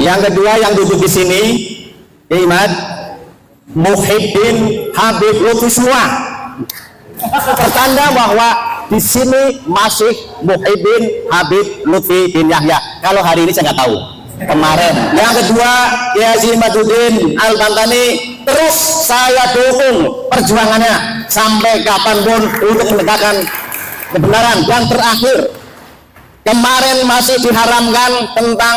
Yang kedua yang duduk di sini, Imad Muhyiddin Habib Lutfi semua. Pertanda bahwa di sini masih Muhyiddin Habib Lutfi bin Yahya. Kalau hari ini saya nggak tahu. Kemarin. Yang kedua, Kiai Haji Imaduddin Al-Bantani, terus saya dukung perjuangannya sampai kapanpun untuk menegakkan kebenaran. Yang terakhir, kemarin masih diharamkan tentang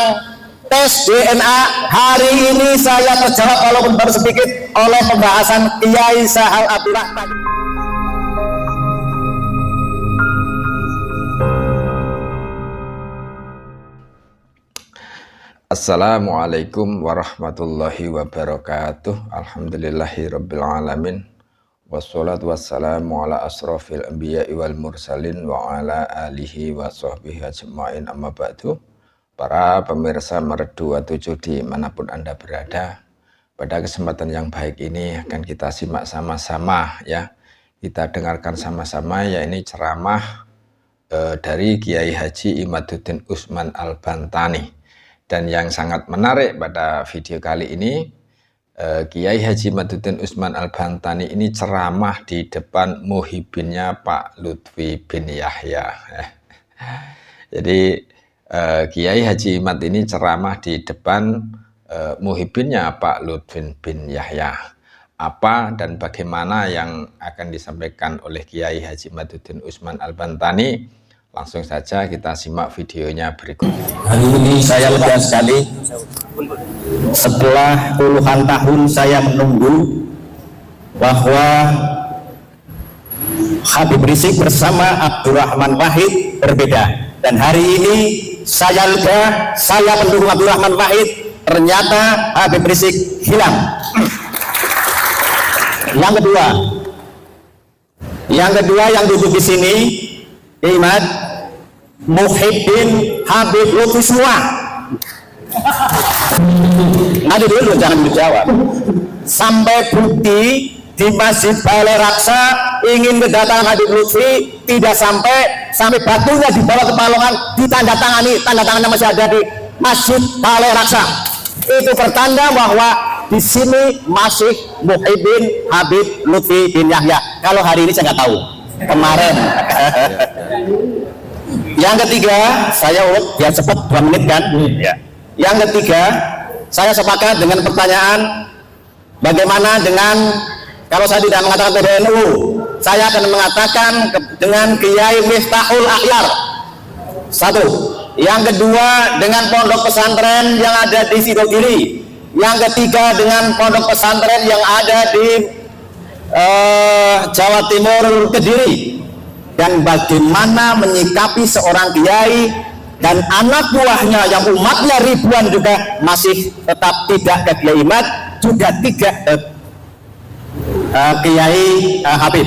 tes DNA. Hari ini saya terjawab walaupun baru sedikit oleh pembahasan Kiai Sahal Abdurrahman. Assalamualaikum warahmatullahi wabarakatuh. Alhamdulillahirabbil alamin. Wassalatu wassalamu ala asrofil anbiya'i wal mursalin wa ala alihi wa sahbihi ajma'in, amma ba'du. Para pemirsa Merdu 7 dimanapun Anda berada, pada kesempatan yang baik ini akan kita simak sama-sama ya. Kita dengarkan sama-sama ya, ini ceramah dari Kiai Haji Imaduddin Usman Al-Bantani. Dan yang sangat menarik pada video kali ini, Kiai Haji Imaduddin Usman Al-Bantani ini ceramah di depan muhibinnya Pak Lutfi bin Yahya. Jadi Kiai Haji Imad ini ceramah di depan muhibinnya Pak Lutfi bin Yahya. Apa dan bagaimana yang akan disampaikan oleh Kiai Haji Imaduddin Usman Al-Bantani? Langsung saja kita simak videonya berikut. Hari ini saya lega sekali. Setelah puluhan tahun saya menunggu bahwa Habib Rizik bersama Abdurrahman Wahid berbeda. Dan hari ini saya lega, saya mendukung Abdurrahman Wahid. Ternyata Habib Rizik hilang. Yang kedua yang duduk di sini, Imad Muhyiddin Habib Lutfi semua. Nanti dulu jangan dijawab. Sampai bukti di Masjid Balai Raksa ingin kedatangan Habib Lutfi, tidak sampai batunya dibawa ke Palongan, ditandatangani, tanda tangannya masih ada di Masjid Balai Raksa. Itu pertanda bahwa di sini masih Muhyiddin Habib Lutfi bin Yahya. Kalau hari ini saya nggak tahu. Kemarin. Yang ketiga, saya biar cepat 2 menit kan? Ya. Yang ketiga, saya sepakat dengan pertanyaan bagaimana dengan kalau saya tidak mengatakan PBNU, saya akan mengatakan dengan Kiai Miftahul Akhyar. 1. Yang kedua dengan pondok pesantren yang ada di Sidogiri. Yang ketiga dengan pondok pesantren yang ada di Jawa Timur, Kediri. Dan bagaimana menyikapi seorang kiai dan anak buahnya yang umatnya ribuan juga masih tetap tidak ke Kiai Imad, juga tidak Kiai Habib.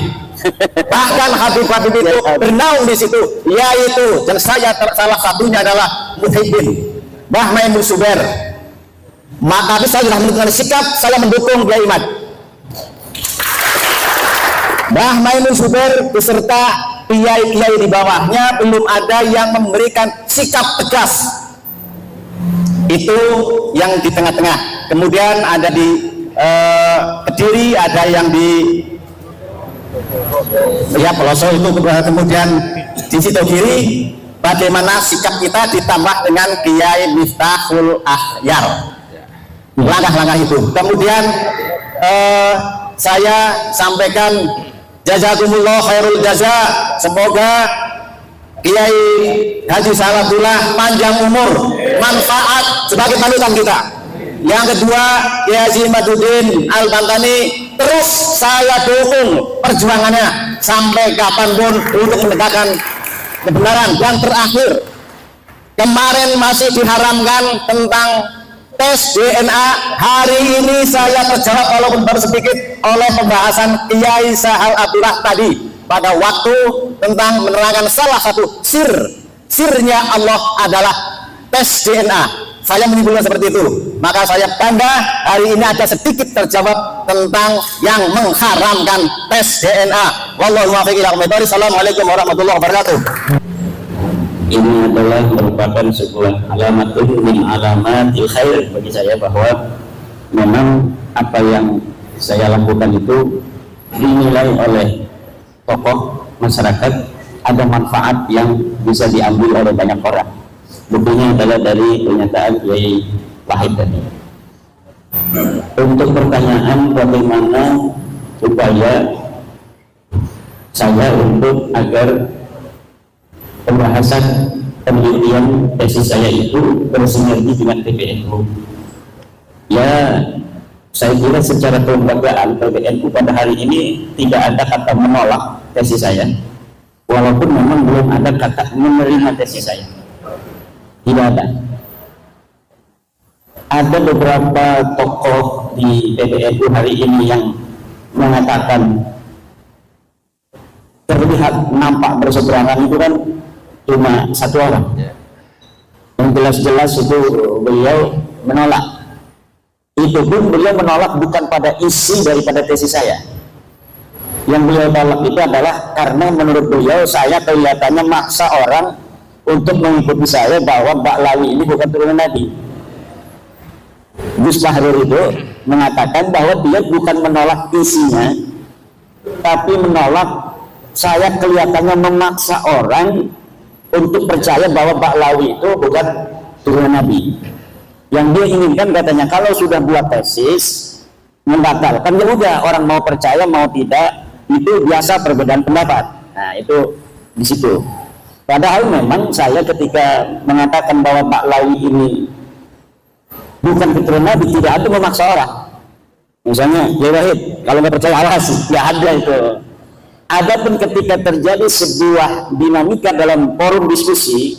Bahkan Habib itu bernaung di situ, yaitu dan saya salah satunya adalah Muhyiddin Mbah Maimun Zubair. Maka saya sudah menentukan sikap, saya mendukung Kiai Imad. Mbah Maimun Zubair beserta kiai-kiai di bawahnya belum ada yang memberikan sikap tegas. Itu yang di tengah-tengah. Kemudian ada di Kediri, ada yang di pelosok itu. Kemudian di Sidogiri, bagaimana sikap kita ditambah dengan Kiai Miftahul Akhyar. Langkah-langkah itu. Kemudian saya sampaikan jazakumullah khairul jaza, semoga Kiai Haji Saladullah panjang umur, manfaat sebagai panutan kita. Yang kedua, Kiai Haji Imaduddin Al-Bantani, terus saya dukung perjuangannya sampai kapanpun untuk menegakkan kebenaran. Yang terakhir, kemarin masih diharamkan tentang tes DNA. Hari ini saya terjawab walaupun baru sedikit oleh pembahasan Kiai Sahal Abdurrahman tadi pada waktu tentang menerangkan salah satu sirnya Allah adalah tes DNA. Saya menyimpulkan seperti itu. Maka saya bangga hari ini ada sedikit terjawab tentang yang mengharamkan tes DNA. Wallahu muwaffiq ila aqwamit thoriq. Assalamualaikum warahmatullahi wabarakatuh. Ini adalah merupakan sebuah alamat min alamatil khair bagi saya, bahwa memang apa yang saya lakukan itu dinilai oleh tokoh masyarakat, ada manfaat yang bisa diambil oleh banyak orang. Buktinya adalah dari pernyataan Kiai Wahid tadi. Untuk pertanyaan bagaimana upaya saya untuk agar pembahasan penelitian tesis saya itu bersinergi dengan PBNU, ya saya kira secara kelembagaan PBNU pada hari ini tidak ada kata menolak tesis saya, walaupun memang belum ada kata menerima tesis saya, tidak ada. Ada beberapa tokoh di PBNU hari ini yang mengatakan terlihat nampak berseberangan itu kan cuma satu orang, yang jelas-jelas itu beliau menolak. Itu pun beliau menolak bukan pada isi daripada tesis saya. Yang beliau tolak itu adalah karena menurut beliau saya kelihatannya maksa orang untuk mengikuti saya bahwa Ba'lawi ini bukan turunan Nabi. Gus Bahrul itu mengatakan bahwa dia bukan menolak isinya, tapi menolak saya kelihatannya memaksa orang untuk percaya bahwa Ba'lawi itu bukan turunan Nabi. Yang dia inginkan katanya kalau sudah buat tesis membatalkan, ya udah, orang mau percaya mau tidak itu biasa perbedaan pendapat. Nah itu di situ. Padahal memang saya ketika mengatakan bahwa Ba'lawi ini bukan keturunan Nabi, tidak ada memaksa orang. Misalnya, ya Wahid, kalau nggak percaya awas, ya ada itu. Adapun ketika terjadi sebuah dinamika dalam forum diskusi,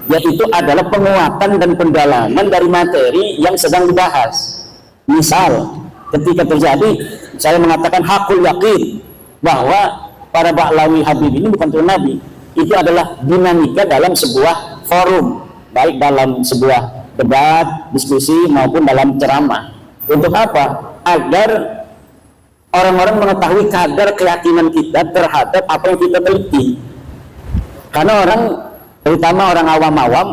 yaitu adalah penguatan dan pendalaman dari materi yang sedang dibahas. Misal, ketika terjadi, saya mengatakan hakul yakin bahwa para Ba'lawi Habib ini bukan turunan Nabi. Itu adalah dinamika dalam sebuah forum, baik dalam sebuah debat, diskusi maupun dalam ceramah. Untuk apa? Agar orang-orang mengetahui kadar keyakinan kita terhadap apa yang kita teliti. Karena orang, terutama orang awam-awam,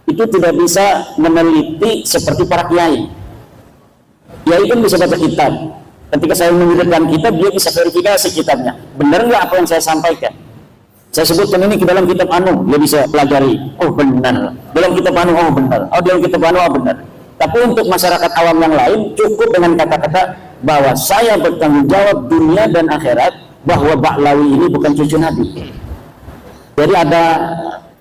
itu tidak bisa meneliti seperti para kiai. Kiai kan bisa baca kitab. Ketika saya mengirimkan kitab, dia bisa verifikasi kitabnya. Benar nggak apa yang saya sampaikan? Saya sebutkan ini ke dalam kitab anu, dia bisa pelajari. Oh benar. Dalam kitab anu, oh benar. Oh dalam kitab anu, oh benar. Tapi untuk masyarakat awam yang lain cukup dengan kata-kata bahwa saya bertanggung jawab dunia dan akhirat bahwa Ba'lawi ini bukan cucu Nabi. Jadi ada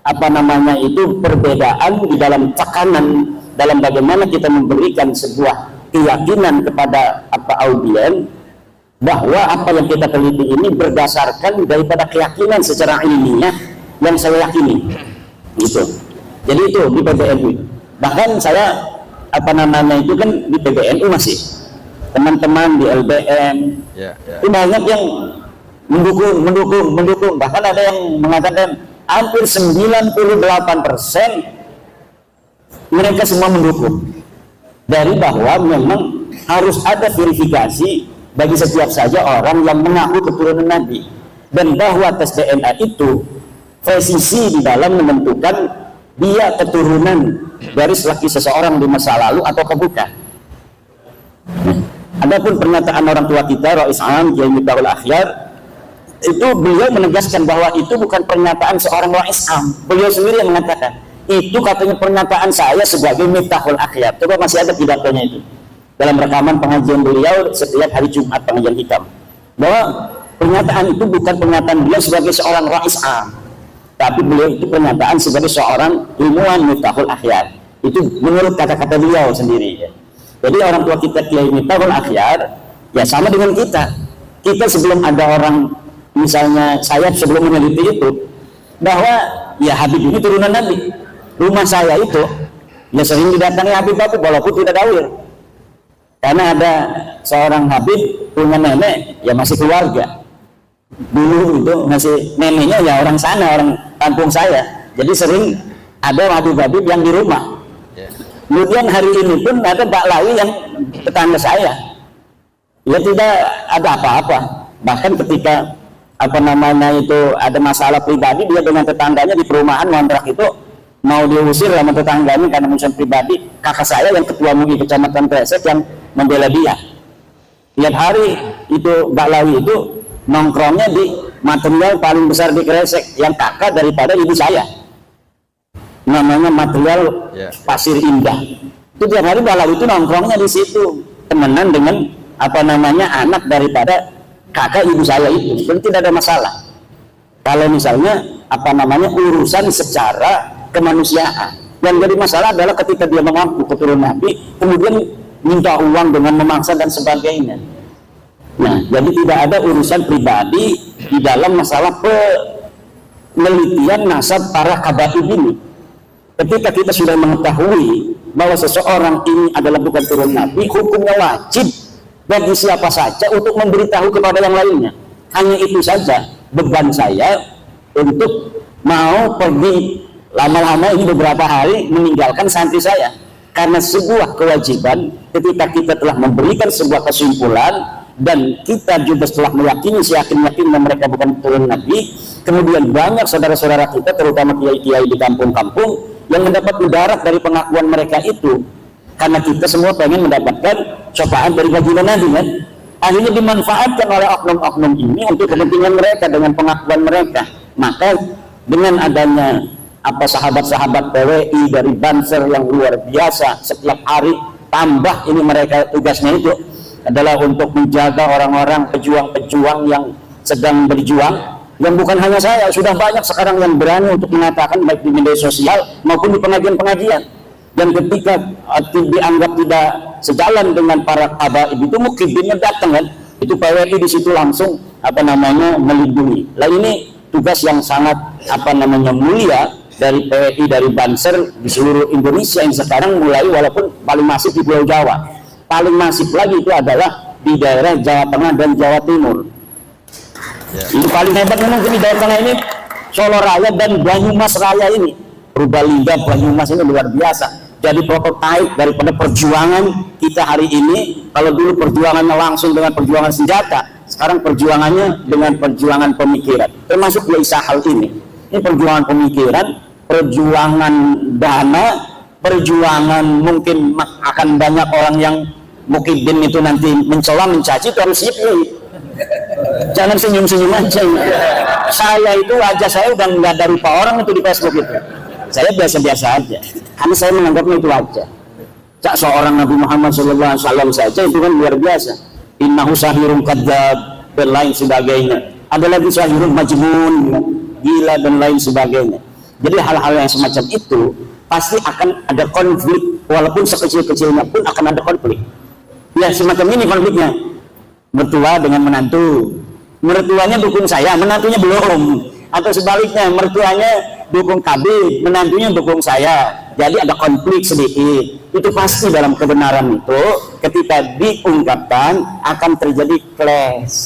apa namanya itu perbedaan di dalam tekanan dalam bagaimana kita memberikan sebuah keyakinan kepada apa audien bahwa apa yang kita teliti ini berdasarkan daripada keyakinan secara ilmiah yang saya yakini. Gitu. Jadi itu di PBNU. Bahkan saya apa namanya itu kan di PBNU masih teman-teman di LBM itu banyak yang mendukung. Bahkan ada yang mengatakan hampir 98% mereka semua mendukung. Dari bahwa memang harus ada verifikasi bagi setiap saja orang yang mengaku keturunan Nabi, dan bahwa tes DNA itu presisi di dalam menentukan dia keturunan dari laki seseorang di masa lalu atau bukan. Adapun pernyataan orang tua kita Rais Am Kiai Miftahul Akhyar, itu beliau menegaskan bahwa itu bukan pernyataan seorang Rais Am. Beliau sendiri yang mengatakan itu katanya pernyataan saya sebagai Miftahul Akhyar. Coba masih ada pidatonya itu dalam rekaman pengajian beliau setiap hari Jumat, pengajian hitam, bahwa pernyataan itu bukan pernyataan beliau sebagai seorang Rais Am, tapi beliau itu pernyataan sebagai seorang ilmuwan Miftahul Akhyar. Itu menurut kata-kata beliau sendiri ya. Jadi orang tua kita Kiai Miftahul Akhyar ya sama dengan kita. Kita sebelum ada orang, misalnya saya sebelum meneliti itu bahwa ya Habib ini turunan Nabi, rumah saya itu ya sering didatangi Habib-Habib walaupun tidak dawir. Karena ada seorang Habib punya nenek ya masih keluarga. Dulu itu masih neneknya ya orang sana, orang kampung saya. Jadi sering ada Habib-Habib yang di rumah. Kemudian hari ini pun ada Ba'lawi yang tetangga saya. Ya tidak ada apa-apa. Bahkan ketika apa namanya itu ada masalah pribadi dia dengan tetangganya di perumahan ngontrak itu, mau diusir sama tetangganya karena urusan pribadi. Kakak saya yang ketua MUI Kecamatan Kresek yang membela dia. Tiap hari itu Mbak Lawi itu nongkrongnya di material paling besar di Kresek yang kakak daripada ibu saya, namanya material Pasir Indah. Itu tiap hari Mbak Lawi itu nongkrongnya di situ, temenan dengan apa namanya anak daripada kakak ibu saya itu. Jadi tidak ada masalah kalau misalnya apa namanya urusan secara kemanusiaan. Yang jadi masalah adalah ketika dia mengaku keturunan Nabi kemudian minta uang dengan memaksa dan sebagainya. Nah, jadi tidak ada urusan pribadi di dalam masalah penelitian nasab para habaib ini. Ketika kita sudah mengetahui bahwa seseorang ini adalah bukan turun Nabi, hukumnya wajib bagi siapa saja untuk memberitahu kepada yang lainnya. Hanya itu saja beban saya untuk mau pergi lama-lama ini beberapa hari meninggalkan santri saya, karena sebuah kewajiban ketika kita telah memberikan sebuah kesimpulan dan kita juga setelah meyakini seyakin-yakinnya mereka bukan turun Nabi, kemudian banyak saudara-saudara kita terutama kiai-kiai di kampung-kampung yang mendapat mudarat dari pengakuan mereka itu, karena kita semua pengen mendapatkan syafaat dari baginda Nabi kan, akhirnya dimanfaatkan oleh oknum-oknum ini untuk kepentingan mereka dengan pengakuan mereka. Maka dengan adanya apa sahabat-sahabat PWI dari Banser yang luar biasa, setiap hari tambah ini mereka tugasnya itu adalah untuk menjaga orang-orang pejuang-pejuang yang sedang berjuang, yang bukan hanya saya, sudah banyak sekarang yang berani untuk mengatakan baik di media sosial maupun di pengajian-pengajian. Dan ketika dianggap tidak sejalan dengan para habaib itu, mukibinnya datang kan, itu PWI di situ langsung apa namanya melindungi. Lah ini tugas yang sangat apa namanya mulia dari PWI dari Banser di seluruh Indonesia yang sekarang mulai, walaupun paling masif di Pulau Jawa, paling masif lagi itu adalah di daerah Jawa Tengah dan Jawa Timur. Ini paling hebat memang di Jawa Tengah ini, Solo Raya dan Banyumas Raya ini, Purbalingga, Banyumas ini luar biasa. Jadi prototipe daripada perjuangan kita hari ini. Kalau dulu perjuangannya langsung dengan perjuangan senjata, sekarang perjuangannya dengan perjuangan pemikiran, termasuk Laisa hal ini. Ini perjuangan pemikiran, perjuangan dana, perjuangan mungkin akan banyak orang yang mukibin itu nanti mencela, mencaci, itu harus siap nih. Jangan senyum-senyum aja. Saya itu wajah saya udah nggak ada rupa orang itu di Facebook itu. Saya biasa-biasa aja, karena saya menganggapnya itu wajar. Cak seorang Nabi Muhammad SAW saja itu kan luar biasa. Innahu sahirun kadzab dan lain sebagainya. Ada lagi sahirun majnun, gila dan lain sebagainya. Jadi hal-hal yang semacam itu pasti akan ada konflik, walaupun sekecil-kecilnya pun akan ada konflik. Ya semacam ini konfliknya. Mertua dengan menantu, mertuanya dukung saya, menantunya belum. Atau sebaliknya, mertuanya dukung KB, menantunya dukung saya. Jadi ada konflik sedikit. Itu pasti dalam kebenaran itu ketika diungkapkan akan terjadi clash.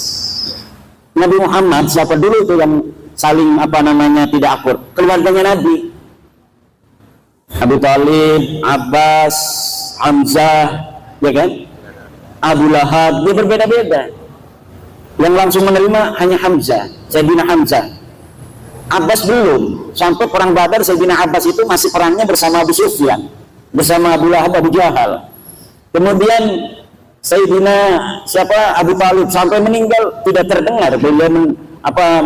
Nabi Muhammad siapa dulu itu yang saling apa namanya tidak akur? Keluarganya Nabi. Abu Thalib, Abbas, Hamzah, ya kan? Abu Lahab, dia berbeda-beda. Yang langsung menerima hanya Hamzah, Sayyidina Hamzah. Abbas belum, sampai perang Badar Sayyidina Abbas itu masih perangnya bersama Abu Sufyan, bersama Abu Lahab, Abu Jahal. Kemudian Sayyidina Abu Thalib sampai meninggal tidak terdengar beliau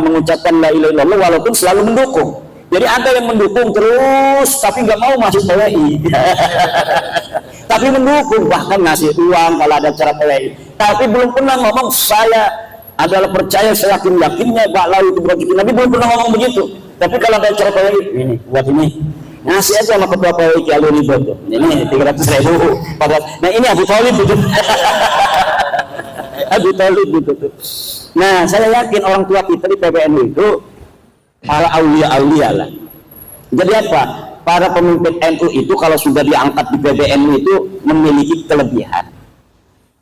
mengucapkan la ilaha illallah, walaupun selalu mendukung. Jadi ada yang mendukung terus tapi nggak mau masuk PWI. Tapi mendukung, bahkan ngasih uang kalau ada acara PWI. Tapi belum pernah ngomong saya adalah percaya seyakin-yakinnya Pak Lawi itu berarti Nabi, belum pernah ngomong begitu. Tapi kalau ada acara PWI, ini buat ini ngasih aja sama ketua PWI Ki Alwi Ribo tuh. Ini 300.000. Nah ini Abu Thalib itu. Abu Thalib itu tuh. Nah saya yakin orang tua kita di PBNU itu para aulia-aulia lah. Jadi apa? Para pemimpin NU itu kalau sudah diangkat di PBNU itu memiliki kelebihan.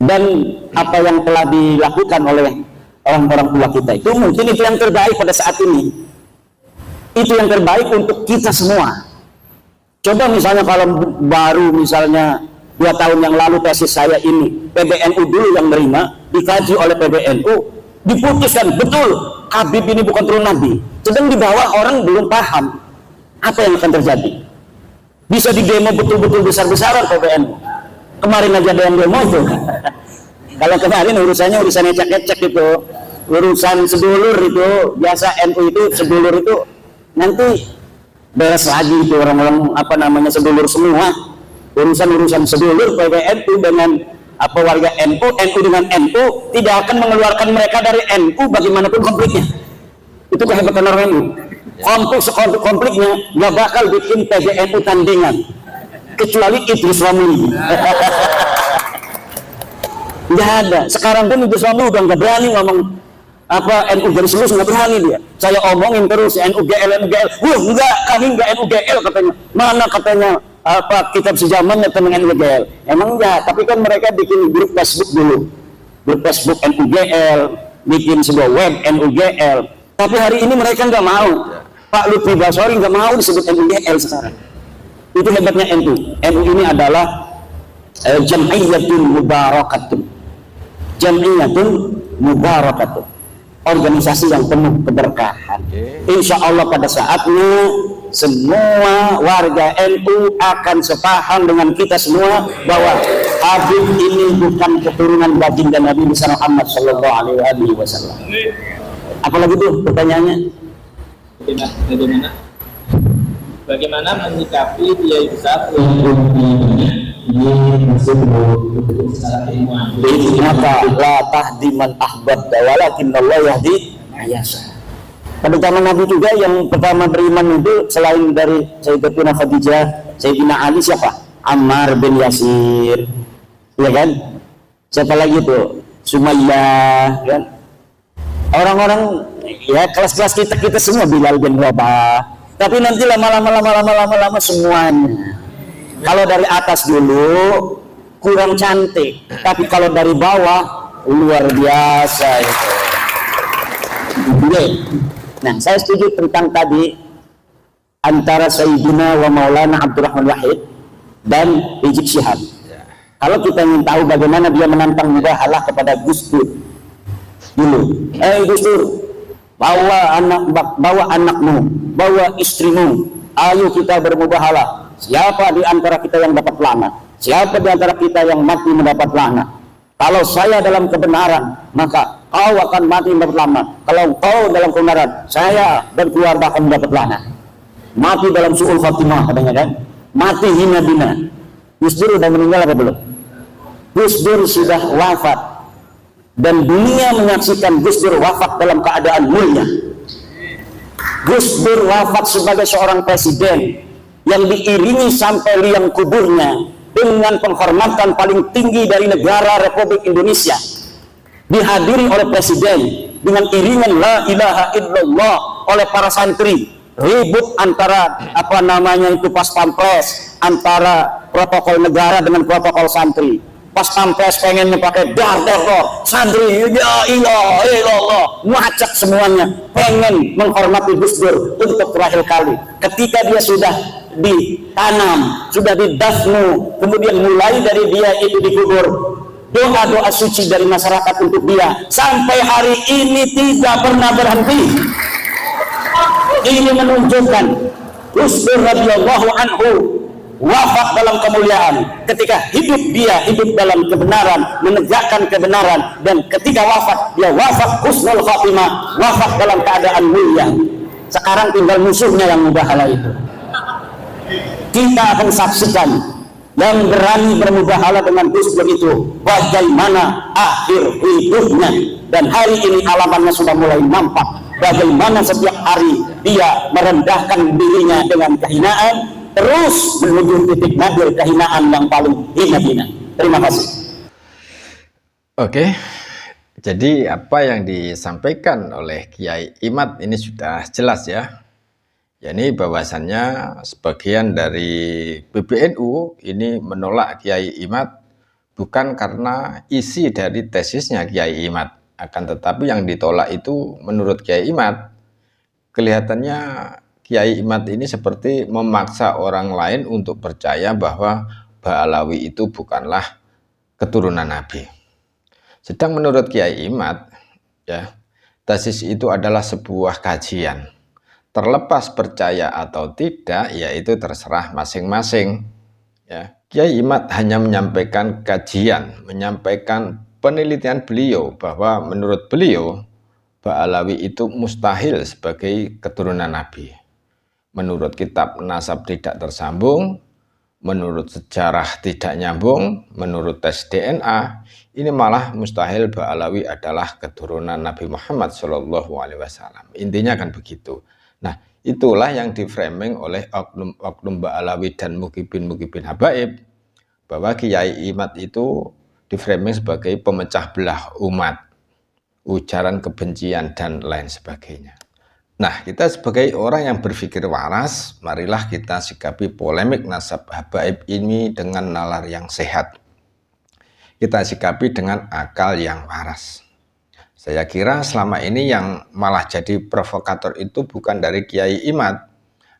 Dan apa yang telah dilakukan oleh orang-orang tua kita itu mungkin itu yang terbaik pada saat ini. Itu yang terbaik untuk kita semua. Coba misalnya kalau baru misalnya 2 tahun yang lalu tesis saya ini PBNU dulu yang menerima, dikaji oleh PBNU, diputuskan betul Habib ini bukan turun Nabi. Sedang di bawah orang belum paham apa yang akan terjadi. Bisa di demo betul-betul besar-besaran PBNU. Kemarin aja ada yang demo itu. Kalau kemarin urusannya ecek-ecek itu, urusan sedulur itu, biasa NU itu sedulur itu nanti beres lagi itu orang-orang apa namanya sedulur semua. Urusan sedulur PBNU dengan apa warga NU dengan NU tidak akan mengeluarkan mereka dari NU bagaimanapun konfliknya. Itu kehebatan orang NU. Konfliknya nggak bakal bikin PBNU tandingan kecuali Idrus Ramli. Nggak ada. Sekarang pun Idrus Ramli udah nggak berani ngomong apa NU garis lurus, nggak berani dia. Saya omongin terus NUGL. Enggak, kami nggak NUGL katanya. Mana katanya apa kitab sejamannya tentang NUGL? Emang enggak, tapi kan mereka bikin grup Facebook dulu. Grup Facebook NUGL, bikin sebuah web NUGL. Tapi hari ini mereka nggak mau. Pak Lutfi Basori nggak mau disebut NUGL sekarang. Itu hebatnya NU. NU ini adalah Jam'iyyatun Mubarakatun. Jam'iyyatun Mubarakatun. Organisasi yang penuh keberkahan. Insya Allah pada saatnya semua warga NU akan sepaham dengan kita semua bahwa Habib ini bukan keturunan baginda Nabi besar Muhammad Sallallahu Alaihi Wasallam. Apalagi tuh pertanyaannya? Bagaimana menyikapi Kiai besar maka la tahdi man ahbabta walakin Allah yahdi ayasa. Pada zaman Nabi juga yang pertama beriman itu selain dari Sayyidatina Khadijah, Sayyidina Ali siapa? Ammar bin Yasir, ya kan? Siapa lagi tuh? Sumayyah, kan? Orang-orang ya kelas-kelas kita semua, Bilal bin Rabah. Tapi nanti lama-lama semuanya. Kalau dari atas dulu kurang cantik, tapi kalau dari bawah luar biasa itu. Nah, saya setuju tentang tadi antara Sayyidina wa Maulana Abdurrahman Wahid dan Rizik Syihab. Kalau kita ingin tahu bagaimana dia menantang mubahalah kepada Gus Dur dulu, Gus Dur, bawa anakmu, bawa istrimu, ayo kita bermubahalah. Siapa di antara kita yang dapat laknat? Siapa di antara kita yang mati mendapat laknat? Kalau saya dalam kebenaran, maka kau akan mati mendapat laknat. Kalau kau dalam kebenaran, saya dan keluarga akan mendapat laknat. Mati dalam su'ul khatimah, katanya kan? Mati hina bina. Gus Dur sudah meninggal apa belum? Gus Dur sudah wafat. Dan dunia menyaksikan Gus Dur wafat dalam keadaan mulia. Gus Dur wafat sebagai seorang presiden yang diiringi sampai liang kuburnya dengan penghormatan paling tinggi dari negara Republik Indonesia, dihadiri oleh presiden dengan iringan la ilaha illallah oleh para santri. Ribut antara apa namanya itu pas pampres antara protokol negara dengan protokol santri. Pas pampres pengennya pakai dar, santri ya ilaha illallah, ngacak semuanya, pengen menghormati Gus Dur untuk terakhir kali. Ketika dia sudah ditanam, sudah didafnu, kemudian mulai dari dia itu dikubur, doa-doa suci dari masyarakat untuk dia sampai hari ini tidak pernah berhenti. Ini menunjukkan Gus Dur radhiyallahu anhu wafat dalam kemuliaan. Ketika hidup dia hidup dalam kebenaran, menegakkan kebenaran, dan ketika wafat dia wafat husnul khatimah, wafat dalam keadaan mulia. Sekarang tinggal musuhnya yang mubahalah itu. Kita akan saksikan yang berani bermubahalah dengan Gus Dur itu bagaimana akhir hidupnya, dan hari ini alamannya sudah mulai nampak. Bagaimana setiap hari dia merendahkan dirinya dengan kehinaan, terus menuju titik nadir kehinaan yang paling hina-hina. Terima kasih. Oke, jadi apa yang disampaikan oleh Kiai Imad ini sudah jelas ya. yakni bahwasannya sebagian dari PBNU ini menolak Kiai Imad bukan karena isi dari tesisnya Kiai Imad, akan tetapi yang ditolak itu menurut Kiai Imad kelihatannya Kiai Imad ini seperti memaksa orang lain untuk percaya bahwa Ba'alawi itu bukanlah keturunan Nabi. Sedang menurut Kiai Imad, ya, tesis itu adalah sebuah kajian Terlepas percaya atau tidak, yaitu terserah masing-masing. Ya, Kiai Imad hanya menyampaikan kajian, menyampaikan penelitian beliau bahwa menurut beliau Ba'alawi itu mustahil sebagai keturunan Nabi. Menurut kitab nasab tidak tersambung, menurut sejarah tidak nyambung, menurut tes DNA ini malah mustahil Ba'alawi adalah keturunan Nabi Muhammad SAW. Intinya kan begitu. Nah, itulah yang diframing oleh oknum Ba'alawi dan mukibin habaib, bahwa Kiai Imad itu diframing sebagai pemecah belah umat, ujaran kebencian dan lain sebagainya. Nah, kita sebagai orang yang berpikir waras, marilah kita sikapi polemik nasab habaib ini dengan nalar yang sehat. Kita sikapi dengan akal yang waras. Saya kira selama ini yang malah jadi provokator itu bukan dari Kiai Imad,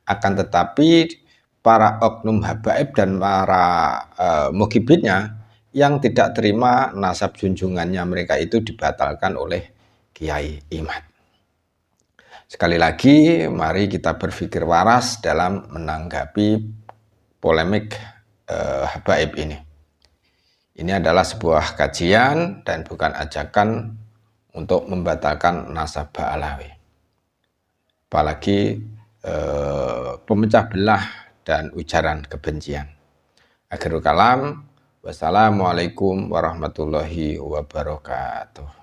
akan tetapi para oknum habaib dan para mukibinnya yang tidak terima nasab junjungannya mereka itu dibatalkan oleh Kiai Imad. Sekali lagi, mari kita berpikir waras dalam menanggapi polemik habaib ini. Ini adalah sebuah kajian dan bukan ajakan untuk membatalkan nasab Ba'alawi. Apalagi pemecah belah dan ujaran kebencian. Akhirul kalam, wassalamualaikum warahmatullahi wabarakatuh.